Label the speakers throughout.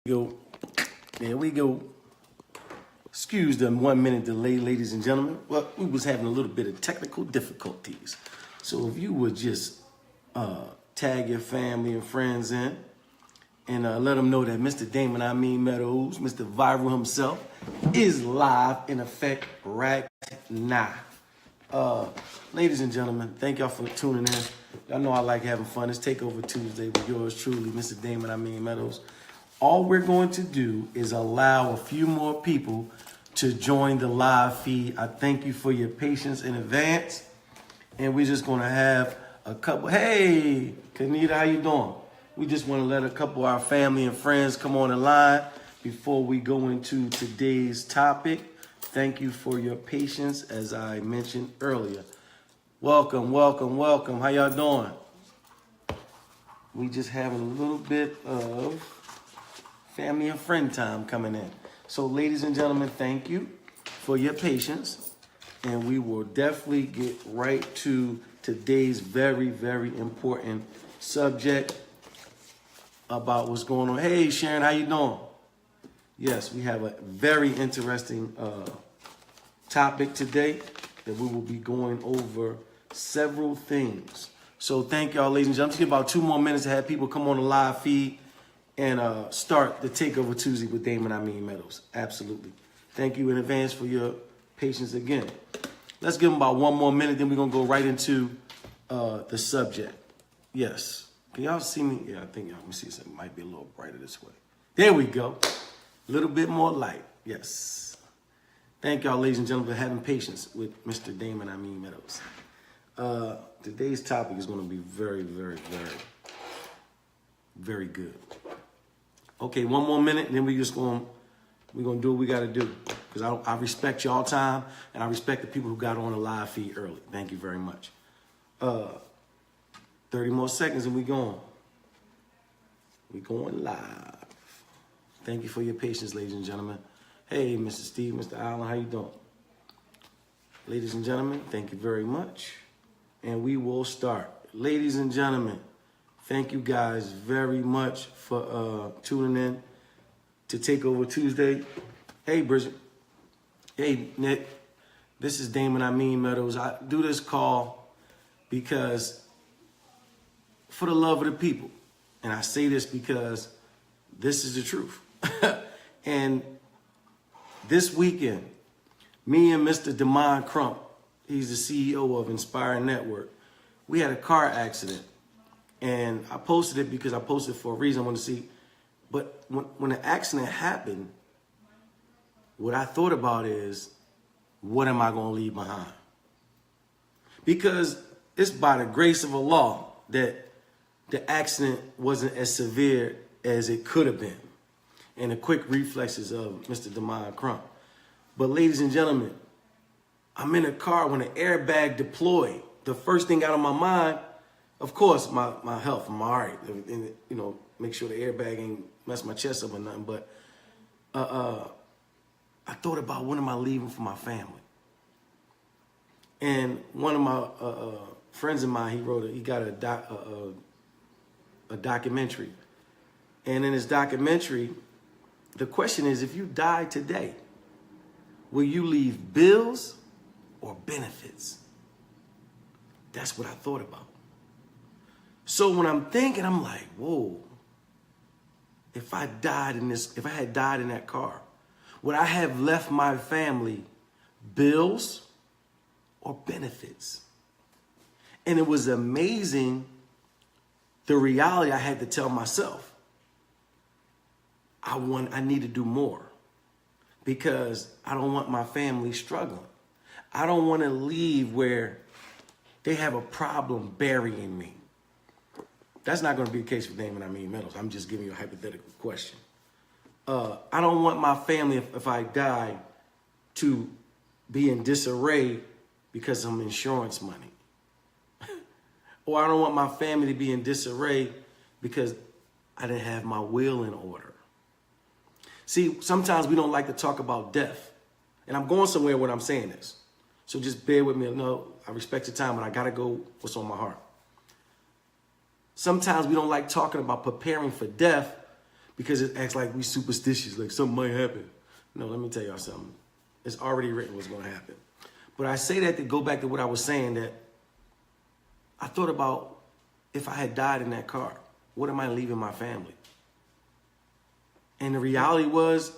Speaker 1: Go. There we go. Excuse the 1 minute delay, ladies and gentlemen. Well, we was having a little bit of technical difficulties. So if you would just tag your family and friends in and let them know that Mr. Damon, Amin, Meadows, Mr. Viral himself, is live in effect right now. Ladies and gentlemen, thank y'all for tuning in. Y'all know I like having fun. It's Takeover Tuesday with yours truly, Mr. Damon, Amin, Meadows. All we're going to do is allow a few more people to join the live feed. I thank you for your patience in advance. And we're just going to have a couple. Hey, Kanita, how you doing? We just want to let a couple of our family and friends come on the line before we go into today's topic. Thank you for your patience, as I mentioned earlier. Welcome, welcome, welcome. How y'all doing? We just having a little bit of family and friend time coming in. So, ladies and gentlemen, thank you for your patience. And we will definitely get right to today's very, very important subject about what's going on. Hey, Sharon, how you doing? Yes, we have a very interesting topic today that we will be going over several things. So thank y'all, ladies and gentlemen. Just give about 2 more minutes to have people come on the live feed and start the Takeover Tuesday with Damon, Amin, Meadows. Absolutely. Thank you in advance for your patience again. Let's give them about 1 more minute, then we're going to go right into the subject. Yes. Can y'all see me? Yeah, I think y'all, let me see something. Might be a little brighter this way. There we go. A little bit more light. Yes. Thank y'all, ladies and gentlemen, for having patience with Mr. Damon, Amin, Meadows. Today's topic is going to be very, very, very, very good. Okay, 1 more minute, and then we're gonna do what we gotta do. Because I respect y'all time, and I respect the people who got on the live feed early. Thank you very much. 30 more seconds and we going. We going live. Thank you for your patience, ladies and gentlemen. Hey, Mr. Steve, Mr. Allen, how you doing? Ladies and gentlemen, thank you very much. And we will start. Ladies and gentlemen, thank you guys very much for tuning in to Takeover Tuesday. Hey, Bridget. Hey, Nick. This is Damon, Amin, Meadows. I do this call because for the love of the people. And I say this because this is the truth. And this weekend, me and Mr. Damon Crump, he's the CEO of Inspire Network, we had a car accident. And I posted it because I posted it for a reason. I wanted to see. But when the accident happened, what I thought about is, what am I going to leave behind? Because it's by the grace of Allah that the accident wasn't as severe as it could have been. And the quick reflexes of Mr. Damon Crump. But ladies and gentlemen, I'm in a car when the airbag deployed. The first thing out of my mind, of course, my health, I'm all right. And, you know, make sure the airbag ain't mess my chest up or nothing. But I thought about, what am I leaving for my family? And one of my friends of mine, he got a documentary. And in his documentary, the question is, if you die today, will you leave bills or benefits? That's what I thought about. So when I'm thinking, I'm like, whoa, if I had died in that car, would I have left my family bills or benefits? And it was amazing, the reality I had to tell myself. I need to do more because I don't want my family struggling. I don't want to leave where they have a problem burying me. That's not going to be the case with Damon, Amin, Meadows. I'm just giving you a hypothetical question. I don't want my family, if I die, to be in disarray because of some insurance money. Or I don't want my family to be in disarray because I didn't have my will in order. See, sometimes we don't like to talk about death. And I'm going somewhere when I'm saying this. So just bear with me. No, I respect your time, but I got to go what's on my heart. Sometimes we don't like talking about preparing for death because it acts like we superstitious, like something might happen. No, let me tell y'all something. It's already written what's going to happen. But I say that to go back to what I was saying, that I thought about if I had died in that car, what am I leaving my family? And the reality was,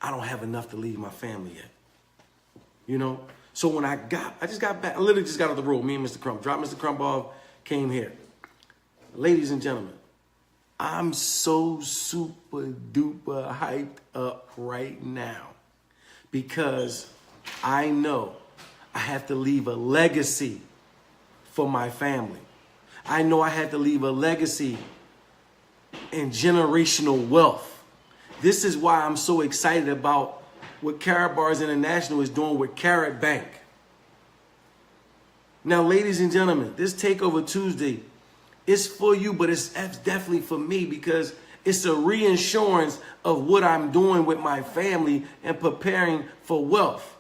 Speaker 1: I don't have enough to leave my family yet. You know? So when I just got back, I literally just got off the road, me and Mr. Crump, dropped Mr. Crump off, came here. Ladies and gentlemen, I'm so super duper hyped up right now because I know I have to leave a legacy for my family. I know I had to leave a legacy in generational wealth. This is why I'm so excited about what Karat International is doing with KaratBank. Now, ladies and gentlemen, this Takeover Tuesday is for you, but it's definitely for me because it's a reinsurance of what I'm doing with my family and preparing for wealth.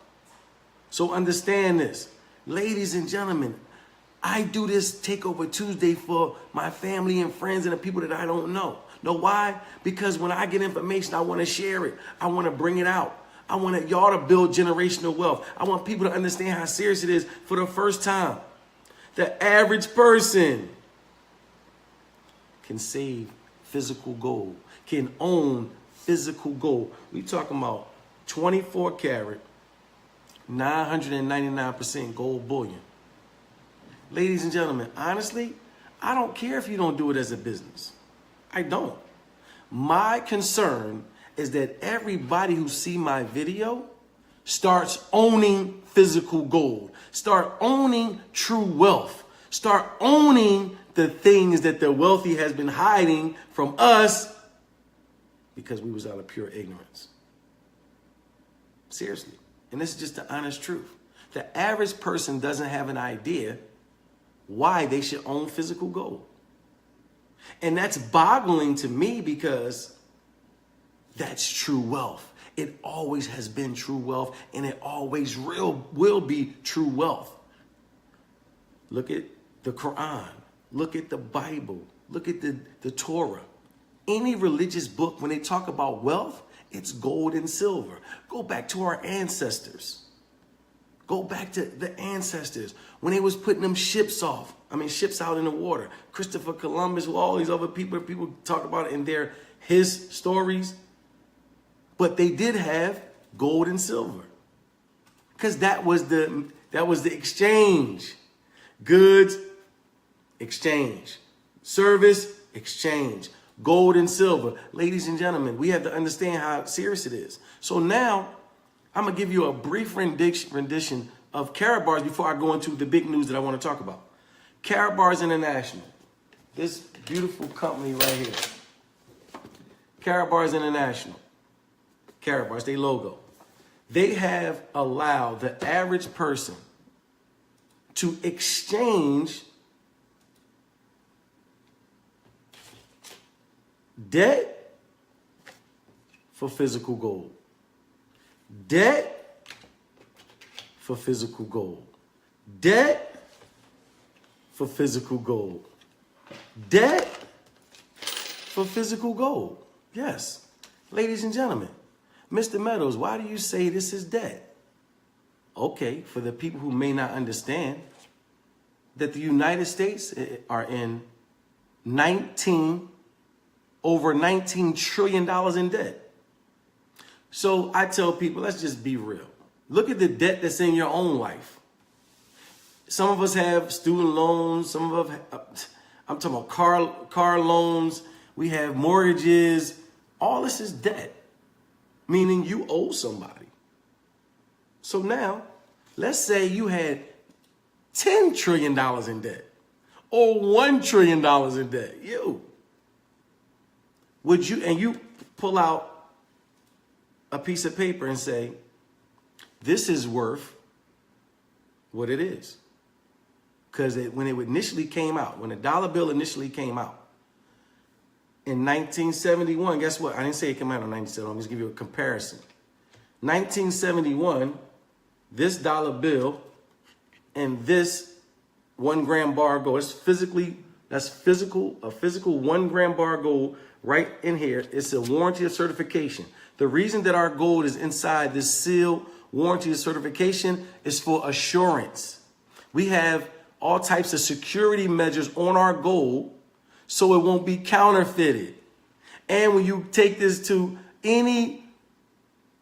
Speaker 1: So understand this. Ladies and gentlemen, I do this Takeover Tuesday for my family and friends and the people that I don't know. Know why? Because when I get information, I want to share it. I want to bring it out. I want y'all to build generational wealth. I want people to understand how serious it is for the first time. The average person can save physical gold, can own physical gold. We talking about 24 karat, 999% gold bullion. Ladies and gentlemen, honestly, I don't care if you don't do it as a business. I don't. My concern is that everybody who see my video starts owning physical gold, start owning true wealth, start owning the things that the wealthy has been hiding from us because we was out of pure ignorance. Seriously. And this is just the honest truth. The average person doesn't have an idea why they should own physical gold. And that's boggling to me because that's true wealth. It always has been true wealth, and it always will be true wealth. Look at the Quran. Look at the Bible. Look at the Torah. Any religious book, when they talk about wealth, it's gold and silver. Go back to our ancestors. Go back to the ancestors when they was putting them ships out in the water. Christopher Columbus, all these other people talk about it in his stories. But they did have gold and silver because that was the exchange. Goods, exchange. Service, exchange. Gold and silver. Ladies and gentlemen, we have to understand how serious it is. So now I'm going to give you a brief rendition of Karat before I go into the big news that I want to talk about. Karat International. This beautiful company right here. Karat International. Karat their logo. They have allowed the average person to exchange debt for physical gold. Debt for physical gold. Debt for physical gold. Debt for physical gold. Yes. Ladies and gentlemen, Mr. Meadows, why do you say this is debt? Okay, for the people who may not understand that the United States are in over $19 trillion in debt. So I tell people, let's just be real. Look at the debt that's in your own life. Some of us have student loans. Some of us, I'm talking about car loans. We have mortgages. All this is debt, meaning you owe somebody. So now, let's say you had $10 trillion in debt or $1 trillion in debt. Would you pull out a piece of paper and say, this is worth what it is? Because when it initially came out, when the dollar bill initially came out, in 1971, guess what? I didn't say it came out in 1971. I'm just give you a comparison. 1971, this dollar bill and this 1 gram bar of gold, it's physically That's a physical 1 gram bar gold right in here. It's a warranty of certification. The reason that our gold is inside this seal warranty of certification is for assurance. We have all types of security measures on our gold so it won't be counterfeited. And when you take this to any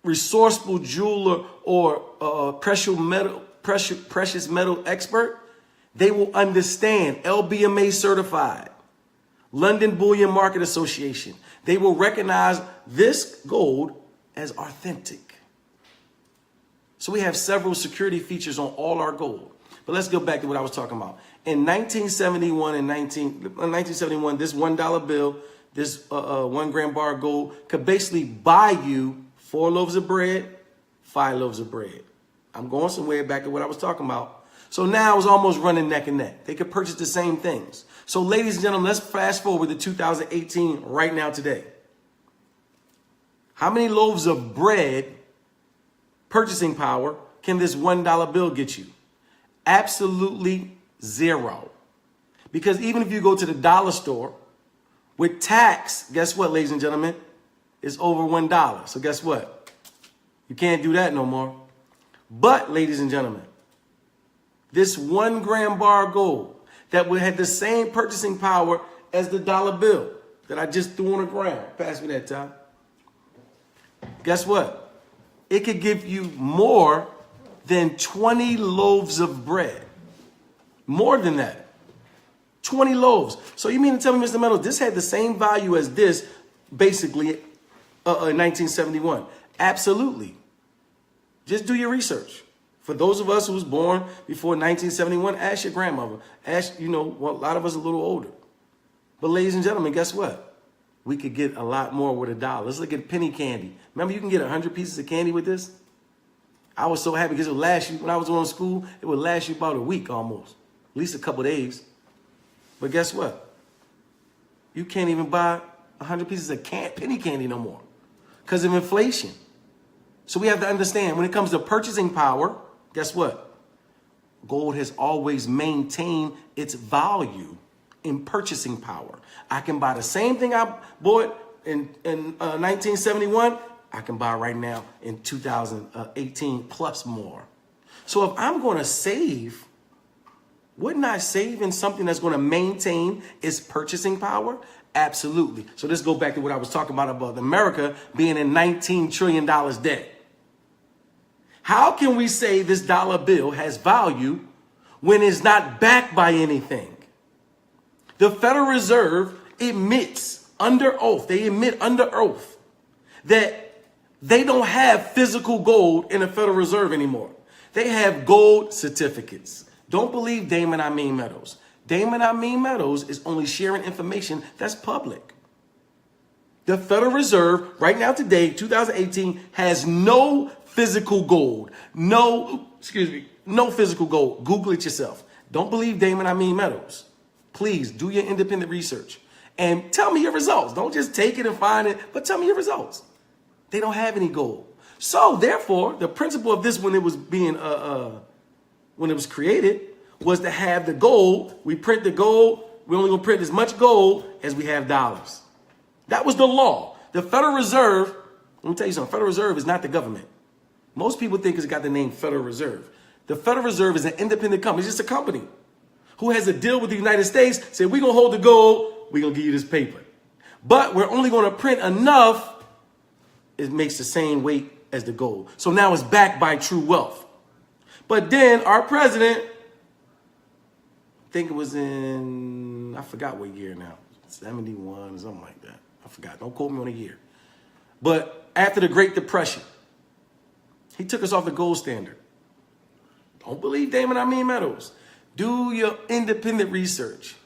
Speaker 1: resourceful jeweler or precious metal expert, they will understand LBMA certified, London Bullion Market Association. They will recognize this gold as authentic. So we have several security features on all our gold. But let's go back to what I was talking about. In 1971, this $1 bill, this 1 gram bar of gold could basically buy you 4 loaves of bread, 5 loaves of bread. I'm going somewhere back to what I was talking about. So now it's almost running neck and neck. They could purchase the same things. So ladies and gentlemen, let's fast forward to 2018 right now today. How many loaves of bread purchasing power can this $1 bill get you? Absolutely zero. Because even if you go to the dollar store with tax, guess what, ladies and gentlemen? It's over $1. So guess what? You can't do that no more. But ladies and gentlemen, this 1 gram bar of gold that would have the same purchasing power as the dollar bill that I just threw on the ground. Pass me that, Tom. Guess what? It could give you more than 20 loaves of bread. More than that. 20 loaves. So you mean to tell me, Mr. Meadows, this had the same value as this basically in 1971? Absolutely. Just do your research. For those of us who was born before 1971, ask your grandmother. Ask, well, a lot of us a little older. But ladies and gentlemen, guess what? We could get a lot more with $1. Let's look at penny candy. Remember, you can get 100 pieces of candy with this? I was so happy because it would last you, when I was going to school, it would last you about a week almost. At least a couple of days. But guess what? You can't even buy 100 pieces of penny candy no more because of inflation. So we have to understand when it comes to purchasing power, guess what? Gold has always maintained its value in purchasing power. I can buy the same thing I bought in 1971. I can buy right now in 2018 plus more. So if I'm going to save, wouldn't I save in something that's going to maintain its purchasing power? Absolutely. So let's go back to what I was talking about America being in $19 trillion debt. How can we say this dollar bill has value when it's not backed by anything? The Federal Reserve admits under oath, that they don't have physical gold in the Federal Reserve anymore. They have gold certificates. Don't believe Damon, Amin, Meadows. Damon, Amin, Meadows is only sharing information that's public. The Federal Reserve right now today, 2018, has no physical gold. No physical gold. Google it yourself. Don't believe Damon, Amin, Meadows. Please do your independent research and tell me your results. Don't just take it and find it, but tell me your results. They don't have any gold. So therefore, the principle of this when it was being when it was created was to have the gold. We print the gold. We're only going to print as much gold as we have dollars. That was the law. The Federal Reserve, let me tell you something, Federal Reserve is not the government. Most people think it's got the name Federal Reserve. The Federal Reserve is an independent company. It's just a company who has a deal with the United States, said, we're going to hold the gold, we're going to give you this paper. But we're only going to print enough, it makes the same weight as the gold. So now it's backed by true wealth. But then our president, I think it was in, I forgot what year now, 71 or something like that. I forgot, don't quote me on a year. But after the Great Depression, he took us off the gold standard. Don't believe Damon, Amin, Meadows. Do your independent research.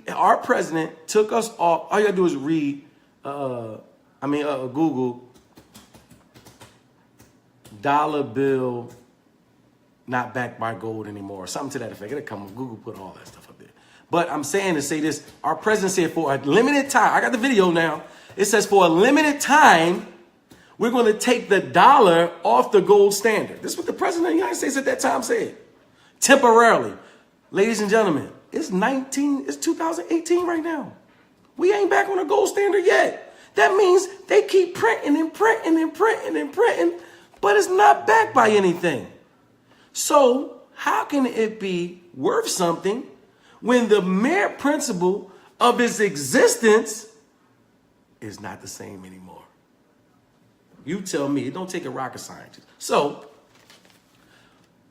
Speaker 1: Our president took us off. All you gotta do is read, Google dollar bill not backed by gold anymore, something to that effect. It'll come up. Google put all that stuff up there. But I'm saying to say this, our president said for a limited time, I got the video now. It says for a limited time, we're going to take the dollar off the gold standard. This is what the president of the United States at that time said. Temporarily. Ladies and gentlemen, It's 2018 right now. We ain't back on the gold standard yet. That means they keep printing and printing and printing and printing, but it's not backed by anything. So how can it be worth something when the mere principle of its existence is not the same anymore? You tell me. It don't take a rocket scientist. So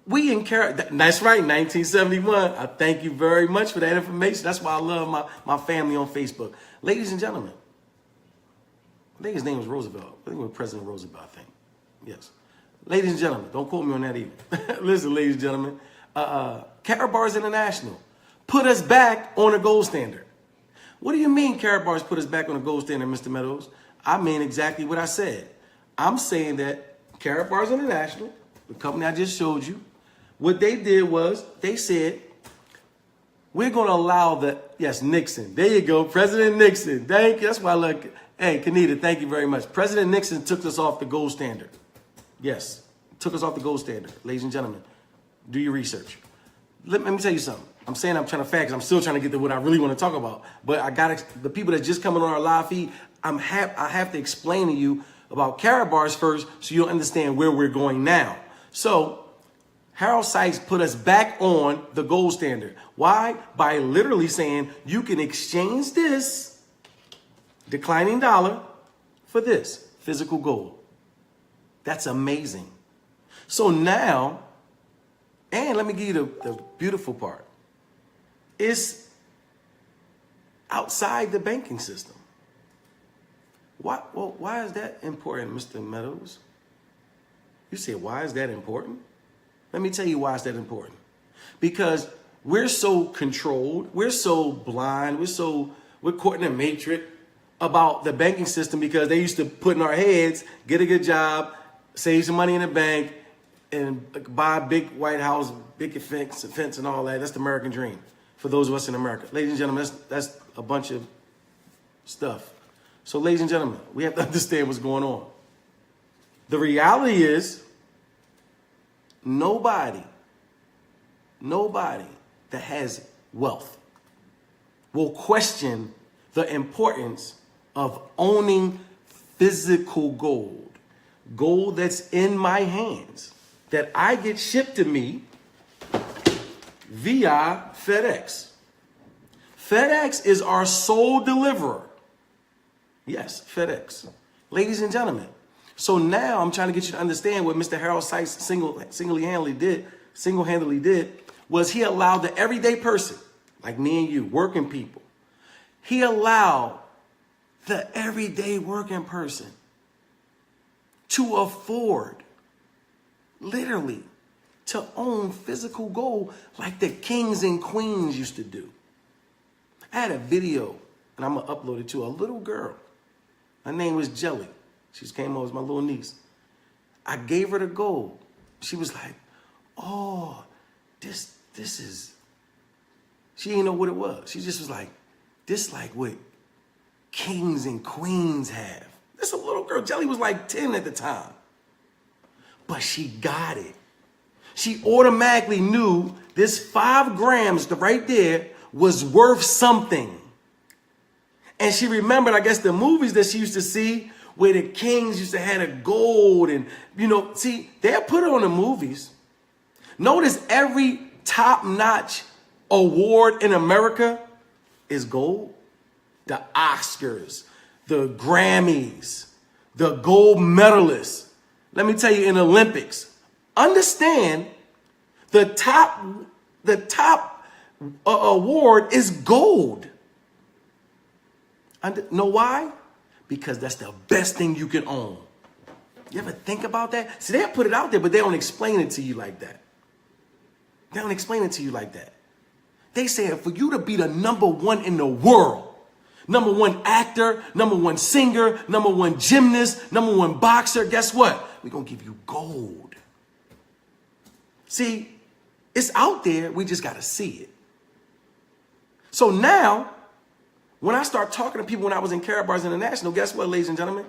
Speaker 1: we in that's right, 1971. I thank you very much for that information. That's why I love my family on Facebook. Ladies and gentlemen, I think his name was Roosevelt. I think it was President Roosevelt, I think. Yes. Ladies and gentlemen, don't quote me on that either. Listen, ladies and gentlemen, Karat International put us back on a gold standard. What do you mean Karat put us back on a gold standard, Mr. Meadows? I mean exactly what I said. I'm saying that Karat International, the company I just showed you, what they did was they said, we're going to allow Nixon. There you go, President Nixon. Thank you. That's why I love, hey, Kanita, thank you very much. President Nixon took us off the gold standard. Yes, took us off the gold standard. Ladies and gentlemen, do your research. Let me tell you something. I'm saying I'm trying to fact, 'cause I'm still trying to get to what I really want to talk about. But I got the people that just coming on our live feed, I have to explain to you about Karat bars first so you'll understand where we're going now. So Harold Sykes put us back on the gold standard. Why? By literally saying you can exchange this declining dollar for this physical gold. That's amazing. So now, and let me give you the beautiful part. It's outside the banking system. Why is that important, Mr. Meadows? You say, why is that important? Let me tell you why it's that important. Because we're so controlled, we're so blind, we're caught in a matrix about the banking system because they used to put in our heads, get a good job, save some money in the bank, and buy a big White House, big fence and all that. That's the American dream for those of us in America. Ladies and gentlemen, that's a bunch of stuff. So ladies and gentlemen, we have to understand what's going on. The reality is nobody that has wealth will question the importance of owning physical gold. Gold that's in my hands, that I get shipped to me via FedEx. FedEx is our sole deliverer. Yes, FedEx. Ladies and gentlemen. So now I'm trying to get you to understand what Mr. Harold Sykes single-handedly did was he allowed the everyday person, like me and you, working people, he allowed the everyday working person to afford, literally, to own physical gold like the kings and queens used to do. I had a video, and I'm going to upload it to a little girl. Her name was Jelly. She came over as my little niece. I gave her the gold. She was like, oh, this is, she didn't know what it was. She just was like, this like what kings and queens have. This a little girl. Jelly was like 10 at the time. But she got it. She automatically knew this 5 grams right there was worth something. And she remembered, I guess, the movies that she used to see where the kings used to have the gold and, see, they'll put it on the movies. Notice every top-notch award in America is gold. The Oscars, the Grammys, the gold medalists. Let me tell you, in Olympics, understand the top award is gold. Know why? Because that's the best thing you can own. You ever think about that? See, they'll put it out there, but they don't explain it to you like that. They don't explain it to you like that. They say for you to be the #1 in the world, #1 actor, #1 singer, #1 gymnast, #1 boxer, guess what? We're going to give you gold. See, it's out there. We just got to see it. So now, when I start talking to people when I was in Karat International, guess what, ladies and gentlemen?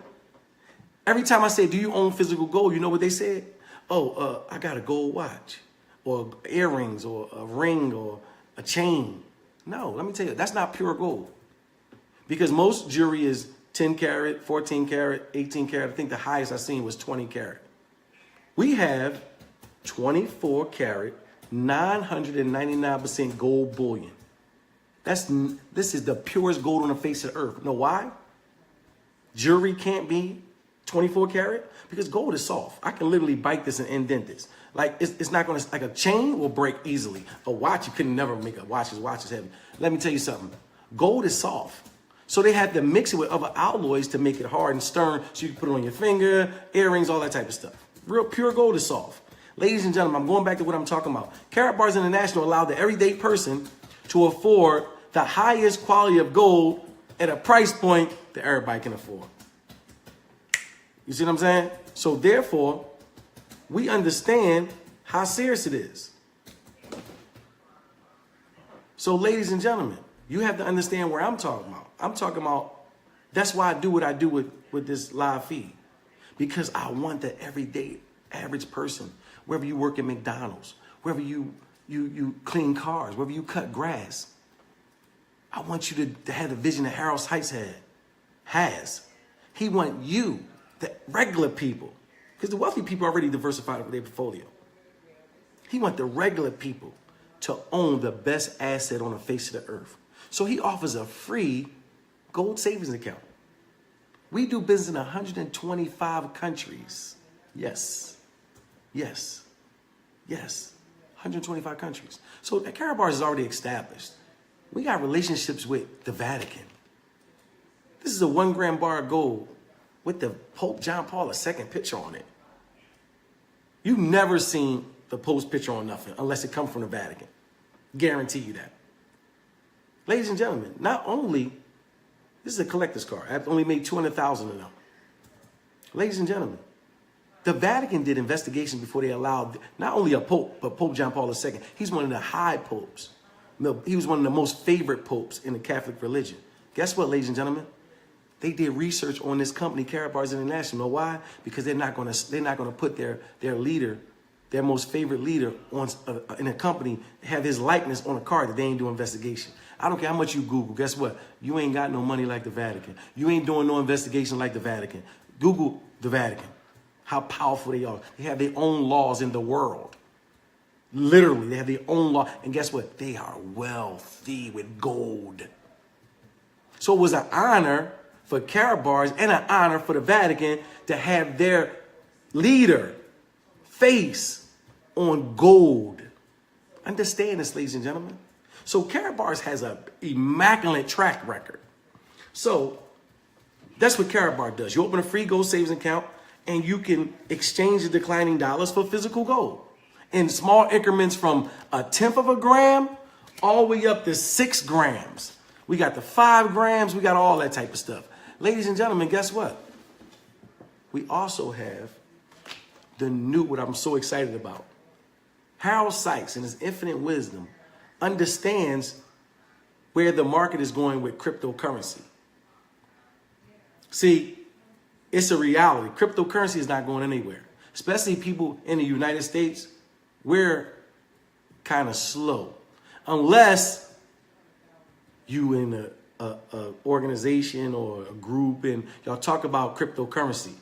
Speaker 1: Every time I say, do you own physical gold? You know what they said? Oh, I got a gold watch or earrings or a ring or a chain. No, let me tell you, that's not pure gold. Because most jewelry is 10 karat, 14 karat, 18 karat. I think the highest I've seen was 20 karat. We have 24 karat, 999% gold bullion. This is the purest gold on the face of the earth. You know why? Jewelry can't be 24 karat because gold is soft. I can literally bite this and indent this. Like it's not gonna, like a chain will break easily. A watch, you can never make a watch. Watch is heavy. Let me tell you something. Gold is soft. So they had to mix it with other alloys to make it hard and stern so you can put it on your finger, earrings, all that type of stuff. Real pure gold is soft. Ladies and gentlemen, I'm going back to what I'm talking about. Karat International allowed the everyday person to afford the highest quality of gold at a price point that everybody can afford. You see what I'm saying? So therefore, we understand how serious it is. So ladies and gentlemen, you have to understand where I'm talking about. I'm talking about, that's why I do what I do with this live feed. Because I want the everyday average person, wherever you work at McDonald's, wherever you clean cars, wherever you cut grass, I want you to have the vision that Harold Heights has. He want you, the regular people, because the wealthy people already diversified with their portfolio. He want the regular people to own the best asset on the face of the earth. So he offers a free gold savings account. We do business in 125 countries. Yes. 125 countries. So Karat is already established. We got relationships with the Vatican. This is a 1 gram bar of gold with the Pope John Paul II picture on it. You've never seen the Pope's picture on nothing unless it comes from the Vatican. Guarantee you that. Ladies and gentlemen, not only, this is a collector's card. I've only made 200,000 of them. Ladies and gentlemen, the Vatican did investigations before they allowed not only a Pope, but Pope John Paul II. He's one of the high popes. He was one of the most favorite popes in the Catholic religion. Guess what, ladies and gentlemen? They did research on this company, KaratBank International. Know why? Because they're not going to put their leader, their most favorite leader, on in a company, have his likeness on a card that they ain't doing investigation. I don't care how much you Google. Guess what? You ain't got no money like the Vatican. You ain't doing no investigation like the Vatican. Google the Vatican. How powerful they are. They have their own laws in the world. Literally, they have their own law. And guess what? They are wealthy with gold. So it was an honor for Karat and an honor for the Vatican to have their leader face on gold. Understand this, ladies and gentlemen. So Karat has an immaculate track record. So that's what Karat does. You open a free gold savings account and you can exchange the declining dollars for physical gold in small increments from 1/10 of a gram all the way up to 6 grams. We got the 5 grams. We got all that type of stuff. Ladies and gentlemen, guess what? We also have the new, what I'm so excited about. Harold Sykes, in his infinite wisdom, understands where the market is going with cryptocurrency. See, it's a reality. Cryptocurrency is not going anywhere. Especially people in the United States, we're kind of slow. Unless you in a organization or a group and y'all talk about cryptocurrency.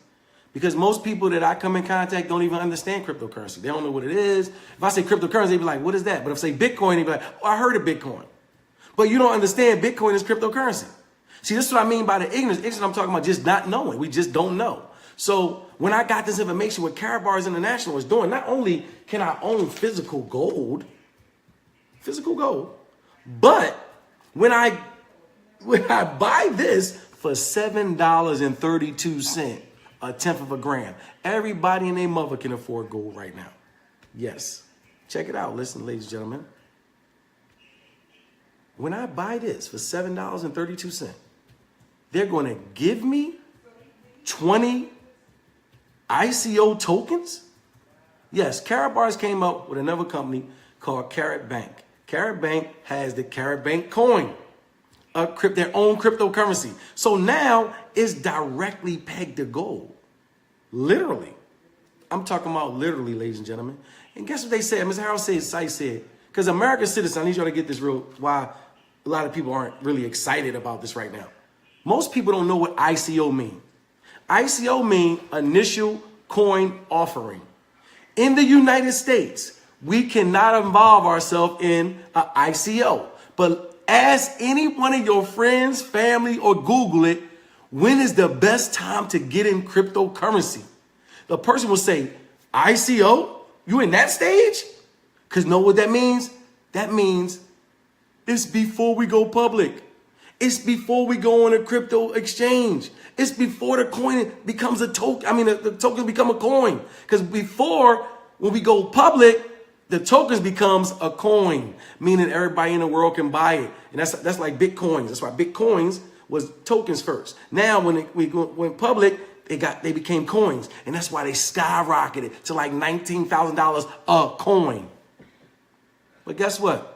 Speaker 1: Because most people that I come in contact don't even understand cryptocurrency. They don't know what it is. If I say cryptocurrency, they be like, what is that? But if I say Bitcoin, they be like, oh, I heard of Bitcoin. But you don't understand Bitcoin is cryptocurrency. See, this is what I mean by the ignorance. Ignorance, I'm talking about just not knowing. We just don't know. So when I got this information, what KaratBank International is doing, not only can I own physical gold, but when I buy this for $7.32, 1/10 of a gram, everybody and their mother can afford gold right now. Yes. Check it out. Listen, ladies and gentlemen. When I buy this for $7.32, they're going to give me 20 ICO tokens? Yes, KaratBank came up with another company called KaratBank. KaratBank has the KaratBank coin, their own cryptocurrency. So now it's directly pegged to gold. Literally. I'm talking about literally, ladies and gentlemen. And guess what they said? Mr. Harold said, because American citizens, I need y'all to get this real, why a lot of people aren't really excited about this right now. Most people don't know what ICO mean. ICO mean initial coin offering. In the United States, we cannot involve ourselves in an ICO. But ask any one of your friends, family, or Google it, when is the best time to get in cryptocurrency? The person will say, ICO? You in that stage? Because know what that means? That means it's before we go public. It's before we go on a crypto exchange. It's before the coin becomes a token. I mean, the token become a coin. Because before, when we go public, the tokens becomes a coin, meaning everybody in the world can buy it. And that's like Bitcoins. That's why Bitcoins was tokens first. Now, when we went public, they became coins. And that's why they skyrocketed to like $19,000 a coin. But guess what?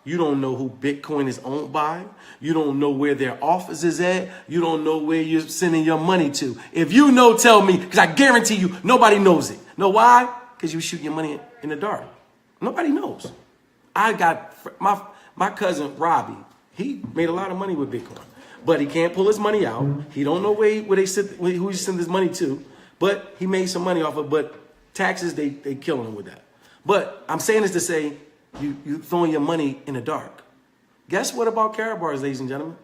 Speaker 1: You don't know who Bitcoin is owned by. You don't know where their office is at. You don't know where you're sending your money to. If you know, tell me, because I guarantee you, nobody knows it. Know why? Because you shoot your money in the dark. Nobody knows. I got my cousin Robbie. He made a lot of money with Bitcoin, but he can't pull his money out. He don't know who he sent his money to, but he made some money off of. But taxes, they killing him with that. But I'm saying this to say, you throwing your money in the dark. Guess what about Karat, ladies and gentlemen?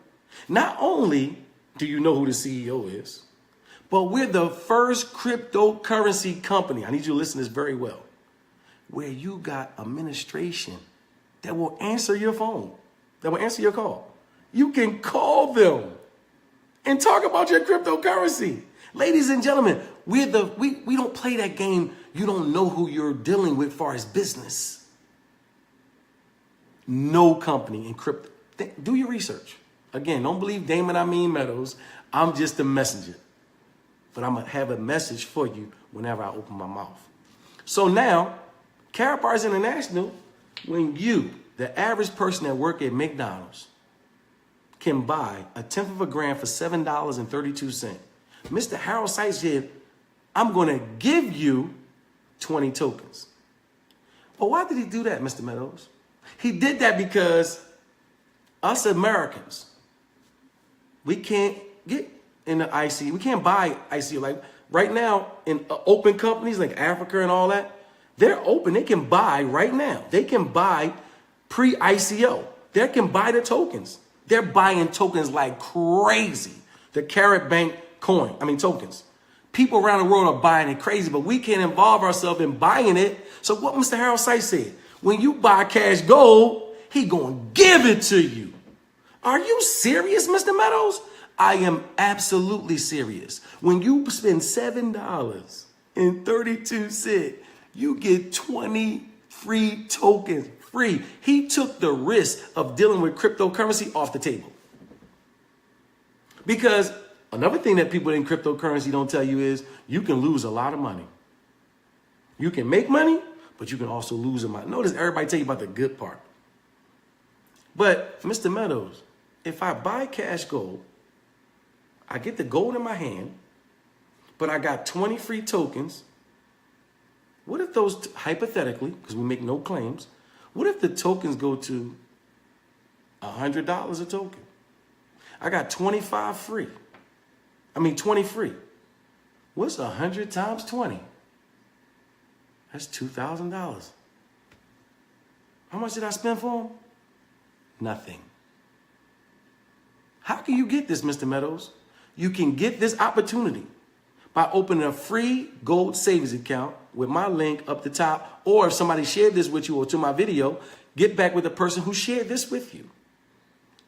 Speaker 1: Not only do you know who the CEO is, but we're the first cryptocurrency company, I need you to listen to this very well, where you got administration that will answer your phone, that will answer your call. You can call them and talk about your cryptocurrency. Ladies and gentlemen, we don't play that game. You don't know who you're dealing with as far as business. No company in crypto. Do your research. Again, don't believe Damon, Amin, Meadows. I'm just a messenger. But I'm going to have a message for you whenever I open my mouth. So now, KaratBank International, when you, the average person that work at McDonald's, can buy a tenth of a gram for $7.32. Mr. Harold Sykes said, I'm going to give you 20 tokens. But why did he do that, Mr. Meadows? He did that because us Americans, we can't get in the ICO. We can't buy ICO. Like right now in open companies like Africa and all that, they're open. They can buy right now. They can buy pre-ICO. They can buy the tokens. They're buying tokens like crazy. The KaratBank tokens. People around the world are buying it crazy, but we can't involve ourselves in buying it. So what Mr. Harold Sykes said, when you buy cash gold, he gonna give it to you. Are you serious, Mr. Meadows? I am absolutely serious. When you spend $7.32, you get 20 free tokens, free. He took the risk of dealing with cryptocurrency off the table. Because another thing that people in cryptocurrency don't tell you is you can lose a lot of money. You can make money, but you can also lose a money. Notice everybody tell you about the good part. But Mr. Meadows, if I buy cash gold, I get the gold in my hand, but I got 20 free tokens. What if those, hypothetically, because we make no claims, what if the tokens go to $100 a token? I got 25 free. 20 free. What's 100 times 20? That's $2,000. How much did I spend for them? Nothing. How can you get this, Mr. Meadows? You can get this opportunity by opening a free gold savings account with my link up the top, or if somebody shared this with you or to my video, get back with the person who shared this with you.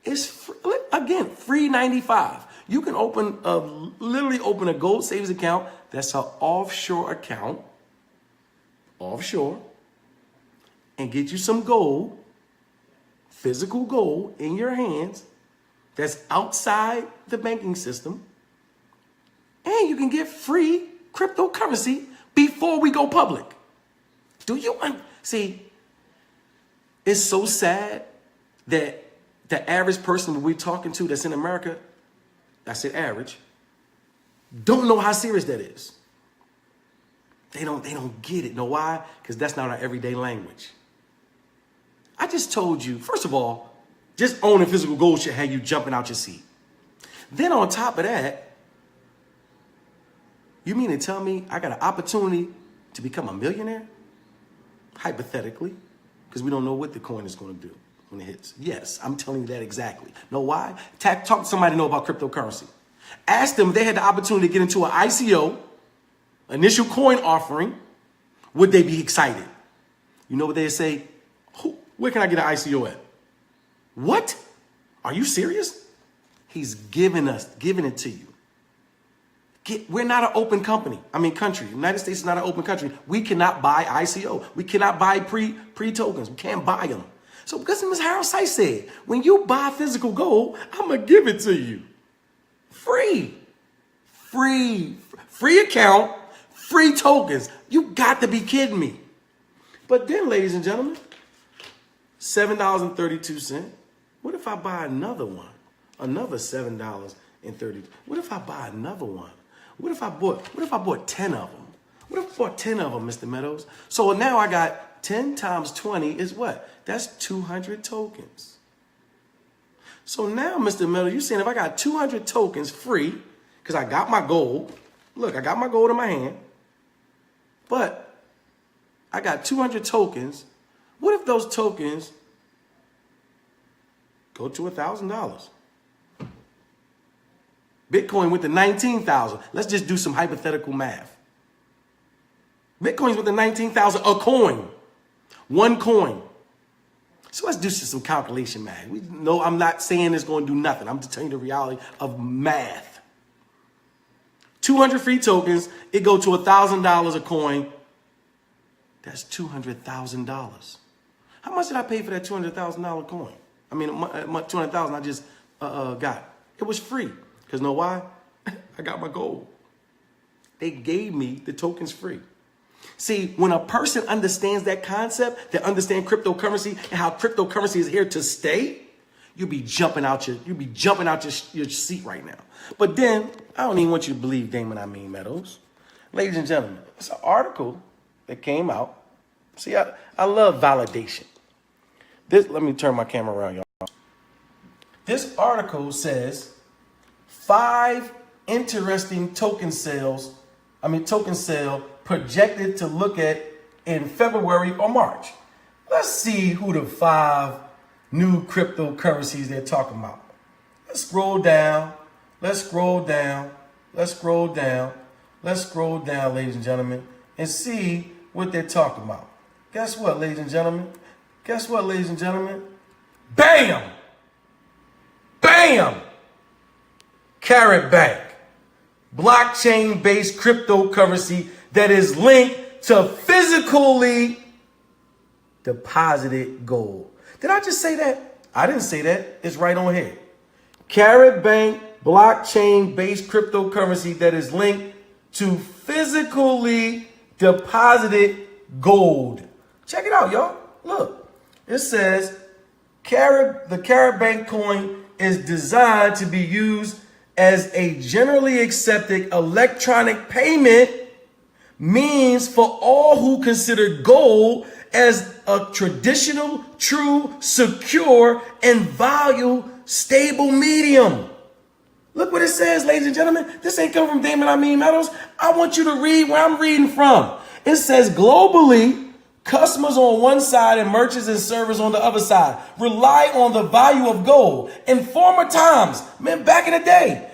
Speaker 1: It's free, again, free 95. You can literally open a gold savings account. That's an offshore account, offshore, and get you some gold, physical gold in your hands that's outside the banking system. And you can get free cryptocurrency before we go public. Do you see? It's so sad that the average person we're talking to that's in America, I said average, don't know how serious that is. They don't get it. Know why? Because that's not our everyday language. I just told you, first of all, Just owning physical gold should have you jumping out your seat. Then on top of that, you mean to tell me I got an opportunity to become a millionaire? Hypothetically, because we don't know what the coin is going to do when it hits. Yes, I'm telling you that exactly. Know why? Talk to somebody who know about cryptocurrency. Ask them if they had the opportunity to get into an ICO, initial coin offering, would they be excited? You know what they'd say? Where can I get an ICO at? What? Are you serious? He's giving it to you. We're not an open country. The United States is not an open country. We cannot buy ICO. We cannot buy pre-tokens. We can't buy them. So because Ms. Harold Sykes said, when you buy physical gold, I'm going to give it to you. Free. Free account, free tokens. You got to be kidding me. But then, ladies and gentlemen, $7.32. What if I buy another one? Another $7.30. What if I buy another one? What if I bought 10 of them? What if I bought 10 of them, Mr. Meadows? So now I got 10 times 20 is what? That's 200 tokens. So now, Mr. Meadows, you're saying if I got 200 tokens free, because I got my gold. Look, I got my gold in my hand. But I got 200 tokens. What if those tokens go to $1,000? Bitcoin went to 19,000. Let's just do some hypothetical math. Bitcoin's with the 19,000 a coin. One coin. So let's do some calculation math. No, I'm not saying it's going to do nothing. I'm just telling you the reality of math. 200 free tokens, it go to $1,000 a coin. That's $200,000. How much did I pay for that $200,000 coin? $200,000 I just got. It was free. Because know why? I got my gold. They gave me the tokens free. See, when a person understands that concept, they understand cryptocurrency and how cryptocurrency is here to stay, you'll be jumping out your seat right now. But then, I don't even want you to believe Damon, Meadows. Ladies and gentlemen, it's an article that came out. See, I love validation. Let me turn my camera around, y'all. This article says 5 interesting token sale projected to look at in February or March. Let's see who the 5 new cryptocurrencies they're talking about. Let's scroll down, ladies and gentlemen, and see what they're talking about. Guess what, ladies and gentlemen? Bam! Bam! KaratBank, blockchain-based cryptocurrency that is linked to physically deposited gold. Did I just say that? I didn't say that. It's right on here. KaratBank, blockchain-based cryptocurrency that is linked to physically deposited gold. Check it out, y'all. Look, it says the KaratBank coin is designed to be used as a generally accepted electronic payment means for all who consider gold as a traditional, true, secure, and value stable medium. Look what it says, ladies and gentlemen. This ain't coming from Damon, Meadows. I want you to read where I'm reading from. It says globally, customers on one side and merchants and servers on the other side rely on the value of gold. In former times, back in the day,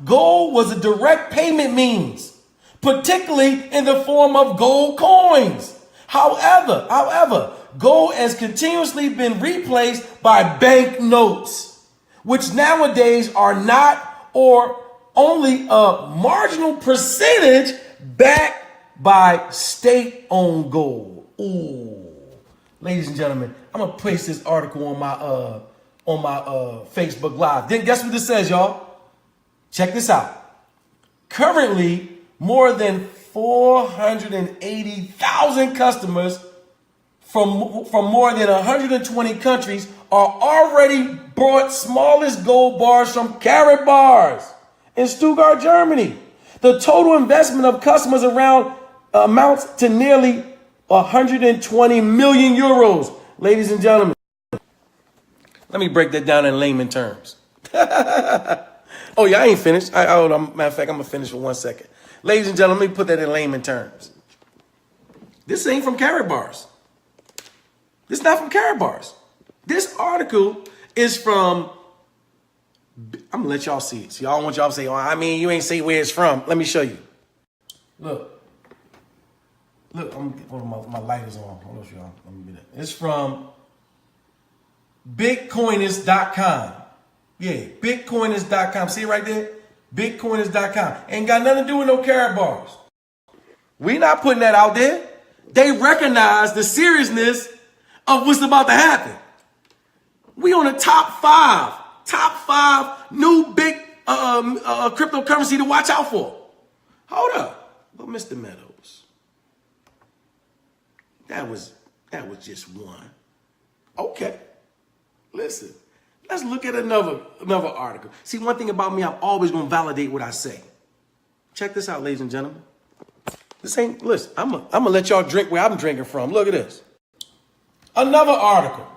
Speaker 1: gold was a direct payment means, particularly in the form of gold coins. However, gold has continuously been replaced by banknotes, which nowadays are not or only a marginal percentage backed by state-owned gold. Ooh, ladies and gentlemen, I'm gonna place this article on my Facebook Live. Then guess what this says, y'all? Check this out. Currently, more than 480,000 customers from more than 120 countries are already bought smallest gold bars from Karat Bars in Stuttgart, Germany. The total investment of customers amounts to nearly 120 million euros, ladies and gentlemen. Let me break that down in layman terms. Oh, yeah, I ain't finished. Matter of fact, I'm going to finish for 1 second. Ladies and gentlemen, let me put that in layman terms. This ain't from Karat. This is not from Karat. This article is from, I'm going to let y'all see it. So y'all want y'all to say, oh, I mean, you ain't say where it's from. Let me show you. Look, my light is on. Hold on, y'all. Let me get it. It's from Bitcoinist.com. Yeah, Bitcoinist.com. See it right there? Bitcoinist.com. Ain't got nothing to do with no Karat. We not putting that out there. They recognize the seriousness of what's about to happen. We on the top five new big cryptocurrency to watch out for. Hold up. But Mr. Meadows, that was just one. Okay. Listen, let's look at another article. See, one thing about me, I'm always going to validate what I say. Check this out, ladies and gentlemen. This ain't, listen, I'm going to let y'all drink where I'm drinking from. Look at this. Another article.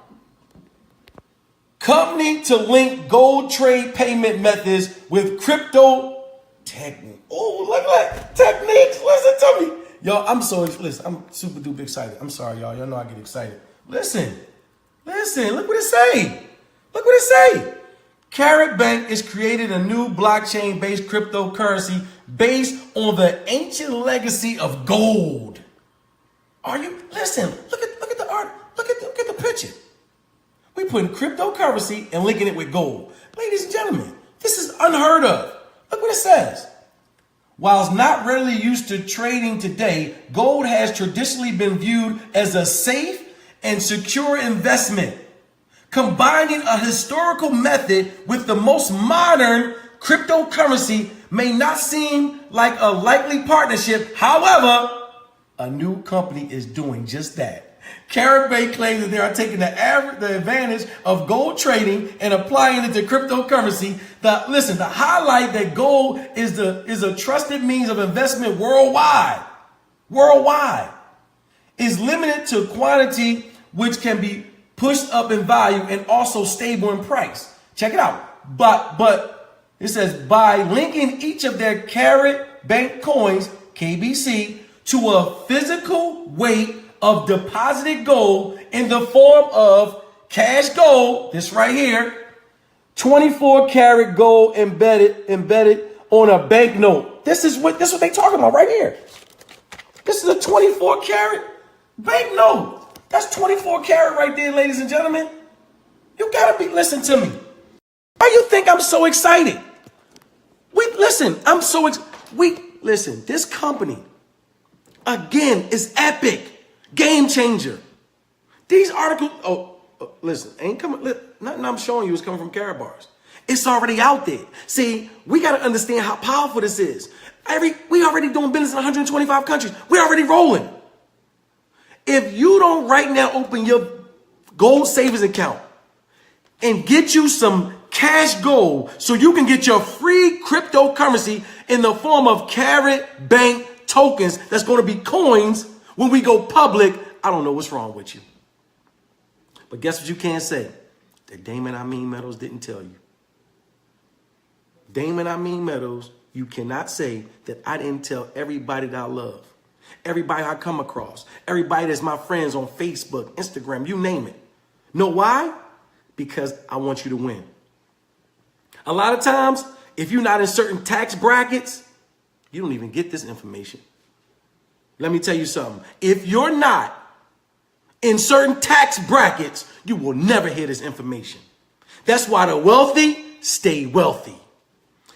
Speaker 1: Company to link gold trade payment methods with crypto technique. Oh, look at that. Techniques. Listen to me. Y'all, I'm super duper excited. I'm sorry, y'all. Y'all know I get excited. Listen, look what it say. Look what it say. KaratBank has created a new blockchain-based cryptocurrency based on the ancient legacy of gold. Are you, listen, look at the art. Look at the picture. We putting cryptocurrency and linking it with gold. Ladies and gentlemen, this is unheard of. Look what it says. Whilst not readily used to trading today, gold has traditionally been viewed as a safe and secure investment. Combining a historical method with the most modern cryptocurrency may not seem like a likely partnership. However, a new company is doing just that. KaratBank claims that they are taking the advantage of gold trading and applying it to cryptocurrency. To highlight that gold is a trusted means of investment worldwide. Is limited to quantity, which can be pushed up in value and also stable in price. Check it out. But it says by linking each of their KaratBank coins, KBC, to a physical weight of deposited gold in the form of cash gold, this right here, 24 karat gold embedded on a banknote. This is what they talking about right here. This is a 24 karat banknote. That's 24 karat right there, ladies and gentlemen. You gotta listen to me. Why you think I'm so excited? This company, again, is epic. Game changer. These articles, ain't coming. Nothing I'm showing you is coming from Karat. It's already out there. See, we got to understand how powerful this is. We already doing business in 125 countries. We're already rolling. If you don't right now open your gold savings account and get you some cash gold so you can get your free cryptocurrency in the form of KaratBank tokens that's going to be coins when we go public, I don't know what's wrong with you. But guess what you can't say? That Damon, Amin, Meadows didn't tell you. Damon, Amin, Meadows, you cannot say that I didn't tell everybody that I love. Everybody I come across. Everybody that's my friends on Facebook, Instagram, you name it. Know why? Because I want you to win. A lot of times, if you're not in certain tax brackets, you don't even get this information. Let me tell you something. If you're not in certain tax brackets, you will never hear this information. That's why the wealthy stay wealthy.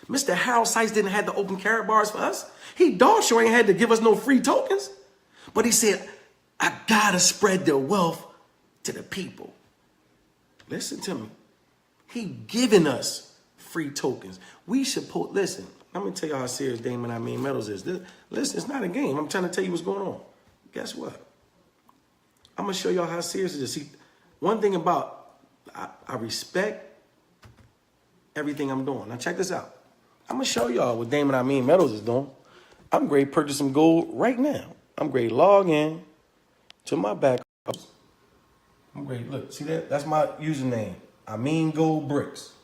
Speaker 1: Mr. Harold Sykes didn't have to open Karat bars for us. He dog sure ain't had to give us no free tokens. But he said, I gotta spread the wealth to the people. Listen to me. He giving us free tokens. We should put, listen, let me tell you how serious Damon, Amin, Meadows is. Listen, it's not a game. I'm trying to tell you what's going on. Guess what? I'm going to show y'all how serious it is. See, one thing about, I respect everything I'm doing. Now check this out. I'm going to show y'all what Damon, Amin, Meadows is doing. I'm going to purchase some gold right now. I'm going to log in to my back office. I'm going to look, see that? That's my username. Amin Gold Bricks.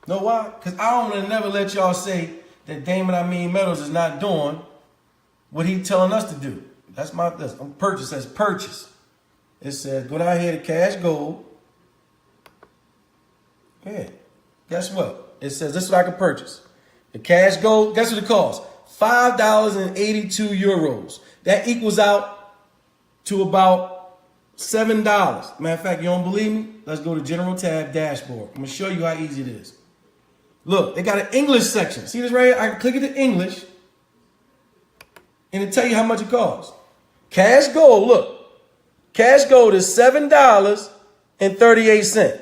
Speaker 1: Know why? Because I don't want to never let y'all say that Damon Amin Meadows is not doing what he telling us to do. That's purchase. Says purchase. It says go down here to Cash Gold. Yeah. Guess what? It says this is what I can purchase. The Cash Gold, guess what it costs? €5.82. That equals out to about $7. Matter of fact, you don't believe me? Let's go to General Tab Dashboard. I'm going to show you how easy it is. Look, they got an English section. See this right here? I can click it to English and it tell you how much it costs. Cash Gold, look. Cash Gold is $7.38.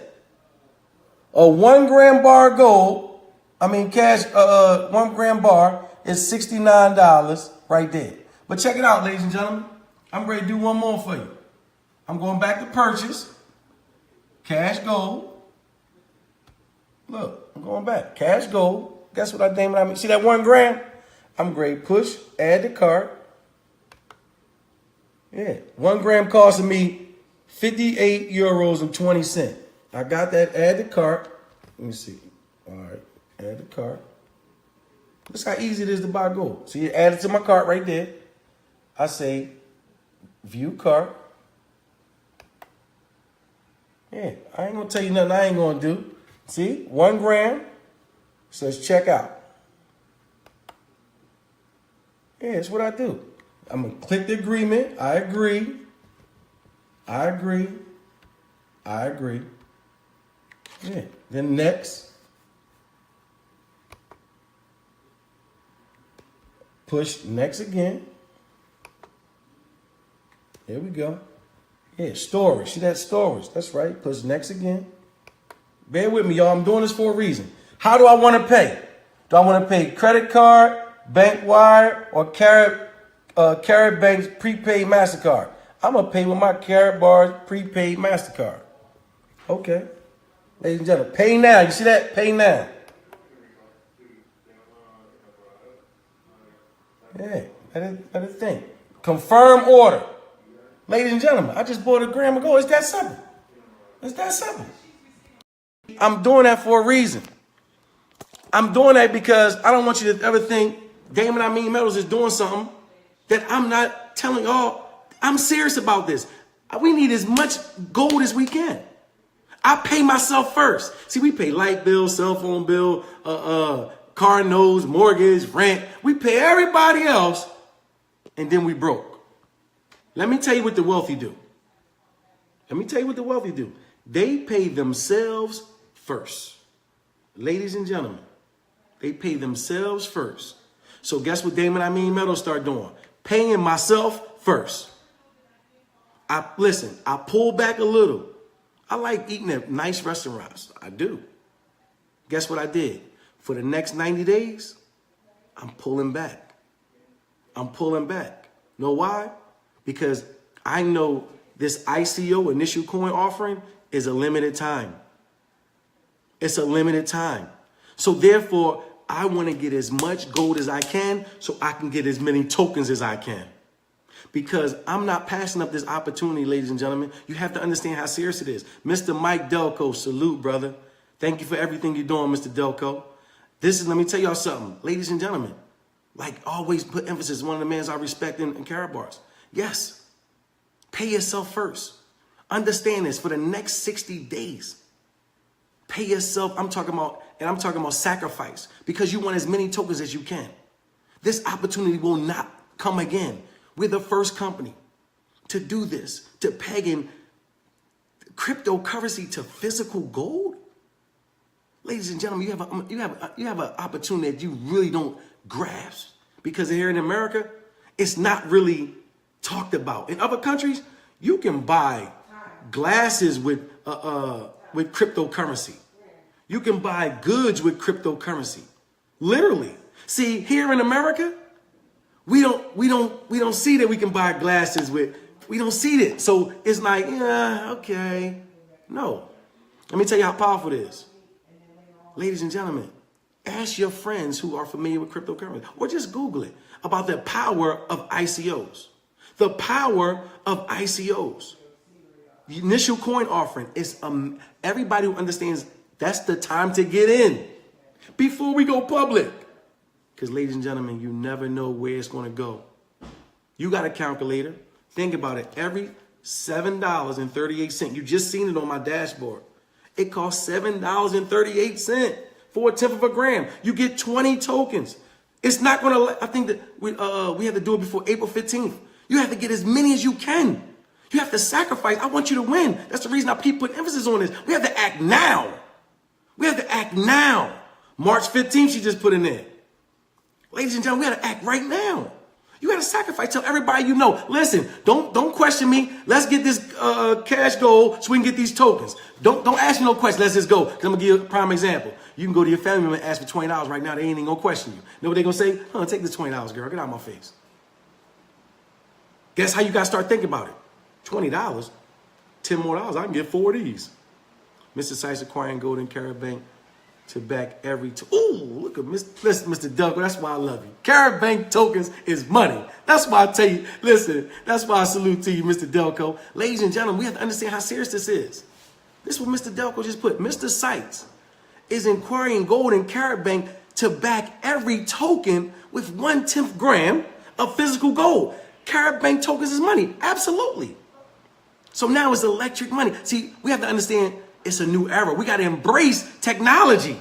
Speaker 1: A 1 gram bar gold, 1 gram bar is $69 right there. But check it out, ladies and gentlemen. I'm ready to do one more for you. I'm going back to purchase. Cash Gold. Look, I'm going back. Cash Gold. Guess what I mean? See that 1 gram? I'm great. Push, add to cart. Yeah, 1 gram costing me €58.20. I got that. Add to cart. Let me see. All right, add to cart. Look how easy it is to buy gold. See, it added to my cart right there. I say, view cart. Yeah, I ain't gonna tell you nothing I ain't gonna do. See, 1 gram says check out. Yeah, that's what I do. I'm gonna click the agreement. I agree. I agree. I agree. Yeah. Then next. Push next again. There we go. Yeah, storage. See that storage? That's right. Push next again. Bear with me, y'all. I'm doing this for a reason. How do I want to pay? Do I want to pay credit card, bank wire, or KaratBank's prepaid MasterCard? I'm going to pay with my KaratBar's prepaid MasterCard. Okay. Ladies and gentlemen, pay now. You see that? Pay now. Yeah, let it think. Confirm order. Ladies and gentlemen, I just bought a gram ago. It's that simple. It's that simple. I'm doing that for a reason. I'm doing that because I don't want you to ever think Damon Amin Meadows is doing something that I'm not telling y'all. I'm serious about this. We need as much gold as we can. I pay myself first. See, we pay light bill, cell phone bill, car notes, mortgage, rent. We pay everybody else, and then we broke. Let me tell you what the wealthy do. Let me tell you what the wealthy do. They pay themselves first. Ladies and gentlemen, they pay themselves first. So guess what Damon Amin Meadows start doing? Paying myself first. I pull back a little. I like eating at nice restaurants. I do. Guess what I did? For the next 90 days, I'm pulling back. I'm pulling back. Know why? Because I know this ICO, initial coin offering, is a limited time. It's a limited time. So therefore, I want to get as much gold as I can so I can get as many tokens as I can. Because I'm not passing up this opportunity, ladies and gentlemen. You have to understand how serious it is. Mr. Mike Delco, salute, brother. Thank you for everything you're doing, Mr. Delco. Let me tell y'all something, ladies and gentlemen. Like always put emphasis, one of the men I respect in Karat. Yes, pay yourself first. Understand this, for the next 60 days, pay yourself. I'm talking about sacrifice, because you want as many tokens as you can. This opportunity will not come again. We're the first company to do this, to peg in cryptocurrency to physical gold. Ladies and gentlemen, you have an opportunity that you really don't grasp, because here in America, it's not really talked about. In other countries, you can buy glasses with cryptocurrency. You can buy goods with cryptocurrency. Literally. See, here in America, we don't see that we can buy glasses with. We don't see that. So it's like, yeah, okay. No. Let me tell you how powerful it is. Ladies and gentlemen, ask your friends who are familiar with cryptocurrency, or just Google it, about the power of ICOs. The power of ICOs. Initial coin offering is everybody who understands that's the time to get in before we go public. Because, ladies and gentlemen, you never know where it's going to go. You got a calculator. Think about it. Every $7.38, you just seen it on my dashboard. It costs $7.38 for a tenth of a gram. You get 20 tokens. It's not going to, I think that we have to do it before April 15th. You have to get as many as you can. You have to sacrifice. I want you to win. That's the reason I keep putting emphasis on this. We have to act now. We have to act now. March 15th, she just put in there. Ladies and gentlemen, we got to act right now. You got to sacrifice. Tell everybody you know. Listen, don't question me. Let's get this cash goal so we can get these tokens. Don't ask me no questions. Let's just go. I'm going to give you a prime example. You can go to your family member and ask for $20 right now. They ain't even going to question you. Know what they're going to say? Take this $20, girl. Get out of my face. Guess how you got to start thinking about it. $20, 10 more dollars, I can get 4 of these. Mr. Sykes acquiring gold in KaratBank to back every ooh, look at Mr. Delco. That's why I love you. KaratBank tokens is money. That's why I tell you, listen, that's why I salute to you, Mr. Delco. Ladies and gentlemen, we have to understand how serious this is. This is what Mr. Delco just put. Mr. Sykes is acquiring gold in KaratBank to back every token with 1/10 gram of physical gold. KaratBank tokens is money. Absolutely. So now it's electric money. See, we have to understand it's a new era. We got to embrace technology.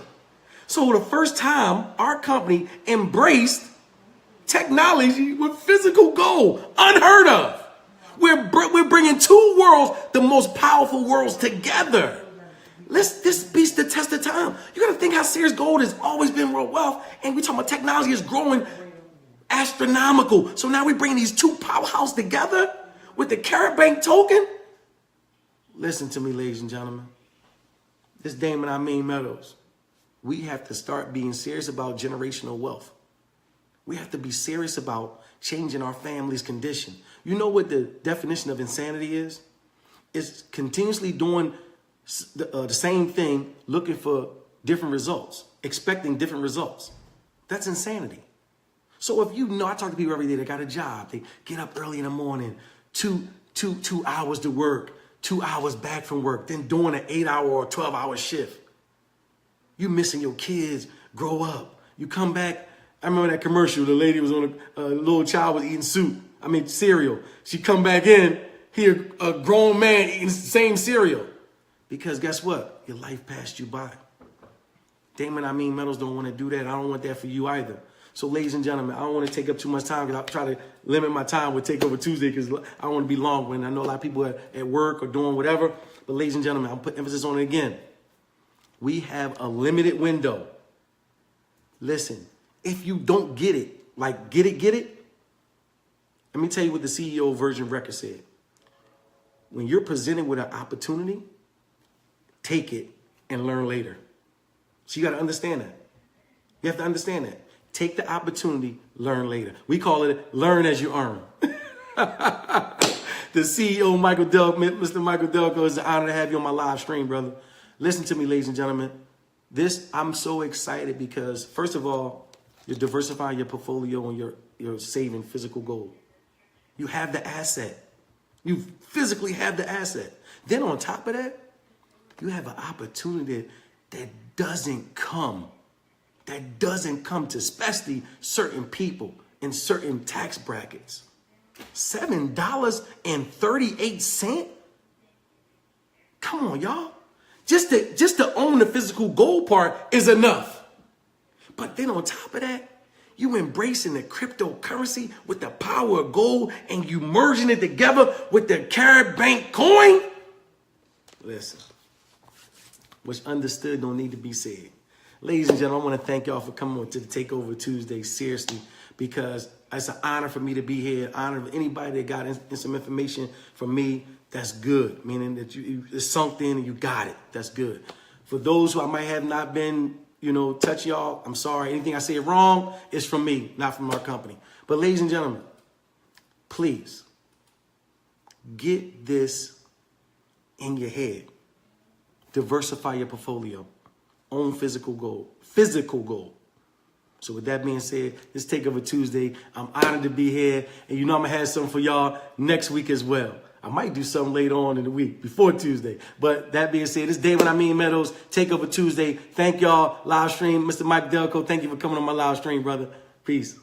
Speaker 1: So the first time our company embraced technology with physical gold, unheard of. We're bringing two worlds, the most powerful worlds together. This beats the test of time. You got to think how serious gold has always been world wealth. And we talking about technology is growing astronomical. So now we bring these two powerhouses together with the KaratBank token. Listen to me, ladies and gentlemen. This Damon, Amin, Meadows. We have to start being serious about generational wealth. We have to be serious about changing our family's condition. You know what the definition of insanity is? It's continuously doing the same thing, looking for different results, expecting different results. That's insanity. So if you know, I talk to people every day that got a job. They get up early in the morning, two hours to work, 2 hours back from work, then doing an 8-hour or 12-hour shift. You missing your kids, grow up. You come back. I remember that commercial. The lady was on a little child was eating cereal. She come back in, hear a grown man eating the same cereal. Because guess what? Your life passed you by. Damon, Meadows don't want to do that. I don't want that for you either. So, ladies and gentlemen, I don't want to take up too much time because I'll try to limit my time with Takeover Tuesday because I don't want to be long when I know a lot of people are at work or doing whatever. But, ladies and gentlemen, I'll put emphasis on it again. We have a limited window. Listen, if you don't get it, like get it, let me tell you what the CEO version record said. When you're presented with an opportunity, take it and learn later. So you got to understand that. You have to understand that. Take the opportunity, learn later. We call it learn as you earn. The CEO, Mr. Michael Delco, it's an honor to have you on my live stream, brother. Listen to me, ladies and gentlemen. I'm so excited because, first of all, you're diversifying your portfolio and you're saving physical gold. You have the asset. You physically have the asset. Then on top of that, you have an opportunity that doesn't come to especially certain people in certain tax brackets. $7.38? Come on, y'all. Just to own the physical gold part is enough. But then on top of that, you embracing the cryptocurrency with the power of gold and you merging it together with the KaratBank coin. Listen, what's understood don't need to be said. Ladies and gentlemen, I want to thank y'all for coming to the Takeover Tuesday, seriously, because it's an honor for me to be here. Honor of anybody that got some information from me, that's good. Meaning that it's sunk in and you got it. That's good. For those who I might have not been, touch y'all, I'm sorry. Anything I say wrong is from me, not from our company. But ladies and gentlemen, please get this in your head. Diversify your portfolio. Own physical gold. So with that being said, it's Takeover Tuesday. I'm honored to be here. And I'm going to have something for y'all next week as well. I might do something later on in the week before Tuesday. But that being said, it's Damon, Amin, Meadows, Takeover Tuesday. Thank y'all. Live stream. Mr. Mike Delco, thank you for coming on my live stream, brother. Peace.